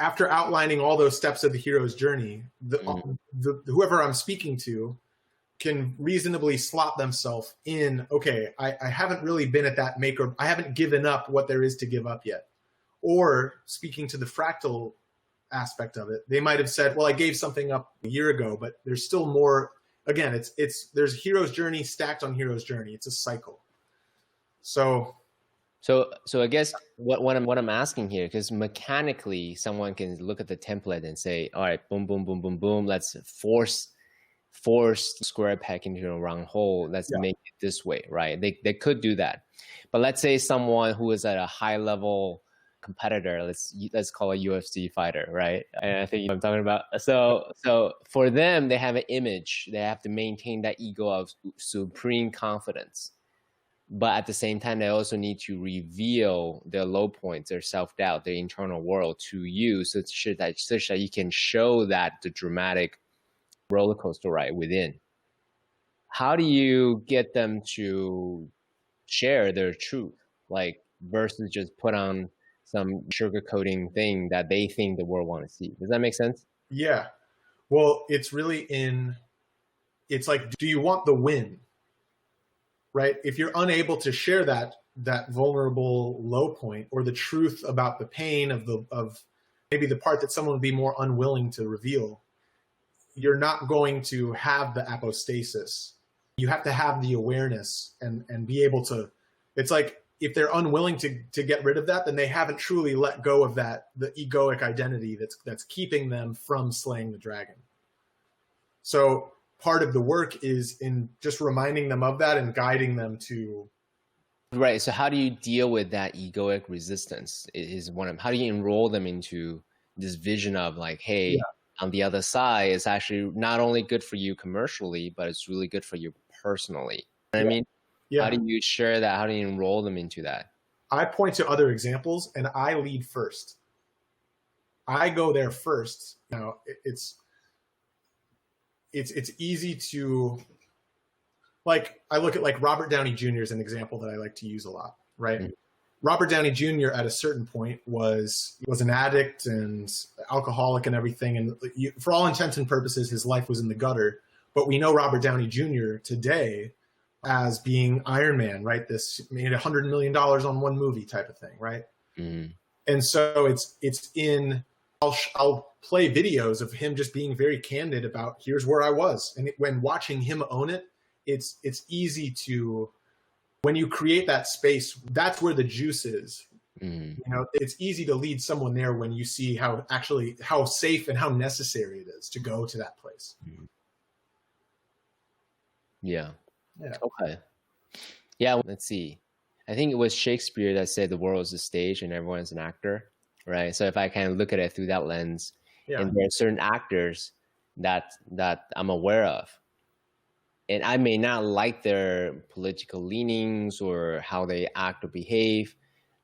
after outlining all those steps of the hero's journey, whoever I'm speaking to can reasonably slot themselves in, okay, I haven't really been at that I haven't given up what there is to give up yet. Or speaking to the fractal aspect of it, they might have said, well, I gave something up a year ago, but there's still more. Again, there's hero's journey stacked on hero's journey. It's a cycle. So I guess what I'm asking here, because mechanically someone can look at the template and say, all right, boom, boom, boom, boom, boom, let's force square peg into a round hole. Let's make it this way, right? They could do that. But let's say someone who is at a high level competitor, let's call a UFC fighter, right? And I think you know what I'm talking about. So for them, they have an image. They have to maintain that ego of supreme confidence. But at the same time, they also need to reveal their low points, their self-doubt, their internal world to you, such that you can show that the dramatic roller coaster ride within. How do you get them to share their truth, like versus just put on some sugarcoating thing that they think the world want to see? Does that make sense? Yeah. Well, it's really it's like, do you want the win? Right? If you're unable to share that vulnerable low point or the truth about the pain of maybe the part that someone would be more unwilling to reveal, you're not going to have the apostasis. You have to have the awareness and be able to, it's like if they're unwilling to get rid of that, then they haven't truly let go of the egoic identity that's keeping them from slaying the dragon. So part of the work is in just reminding them of that and guiding them to. Right. So how do you deal with that egoic resistance how do you enroll them into this vision of like, hey, on the other side, it's actually not only good for you commercially, but it's really good for you personally. You know what I mean? Yeah. How do you share that? How do you enroll them into that? I point to other examples and I lead first. I go there first. Now it's easy to, like, I look at like Robert Downey Jr. as an example that I like to use a lot, right? Mm-hmm. Robert Downey Jr. at a certain point was an addict and alcoholic and everything. And for all intents and purposes, his life was in the gutter. But we know Robert Downey Jr. today as being Iron Man, right? This made $100 million on one movie type of thing, right? Mm-hmm. And so I'll play videos of him just being very candid about here's where I was. And when watching him own it, it's easy to, when you create that space, that's where the juice is. Mm. You know, it's easy to lead someone there when you see how safe and how necessary it is to go to that place. Yeah. Okay. Yeah. Let's see. I think it was Shakespeare that said the world is a stage and everyone is an actor, right? So if I kind of look at it through that lens, and there are certain actors that I'm aware of, and I may not like their political leanings or how they act or behave,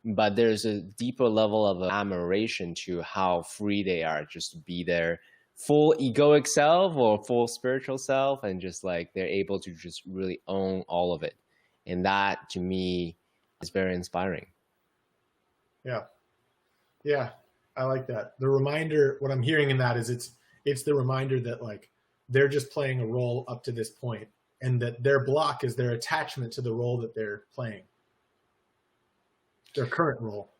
but there's a deeper level of admiration to how free they are just to be their full egoic self or full spiritual self, and just like they're able to just really own all of it. And that to me is very inspiring. Yeah. Yeah. I like that. The reminder, what I'm hearing in that is it's the reminder that like they're just playing a role up to this point, and that their block is their attachment to the role that they're playing, their current role.